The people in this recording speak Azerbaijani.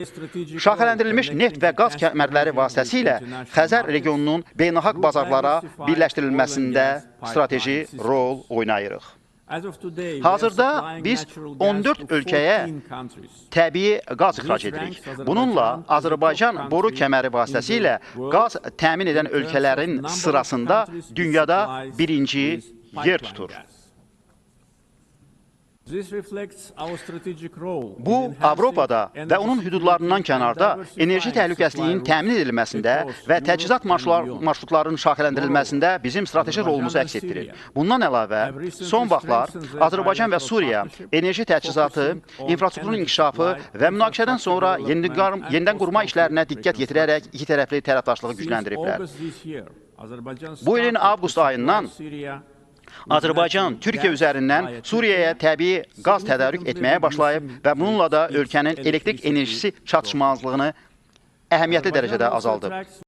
Şaxələndirilmiş neft və qaz kəmərləri vasitəsilə Xəzər regionunun beynəlxalq bazarlara birləşdirilməsində strateji rol oynayırıq. Hazırda biz 14 ölkəyə təbii qaz ixrac edirik. Bununla Azərbaycan boru kəməri vasitəsilə qaz təmin edən ölkələrin sırasında dünyada birinci yer tutur. Bu, Avropada və onun hüdudlarından kənarda enerji təhlükəsizliyinin təmin edilməsində və təchizat marşrutlarının şaxələndirilməsində bizim strateji rolumuzu əks etdirir. Bundan əlavə, son vaxtlar Azərbaycan və Suriya enerji təchizatı, infrastrukturun inkişafı və münaqişədən sonra yenidən qurma işlərinə diqqət yetirərək iki tərəfli tərəfdaşlığı gücləndiriblər. Bu ilin avqust ayından Azərbaycan Türkiyə üzərindən Suriyaya təbii qaz tədarük etməyə başlayıb və bununla da ölkənin elektrik enerjisi çatışmazlığını əhəmiyyətli dərəcədə azaldıb.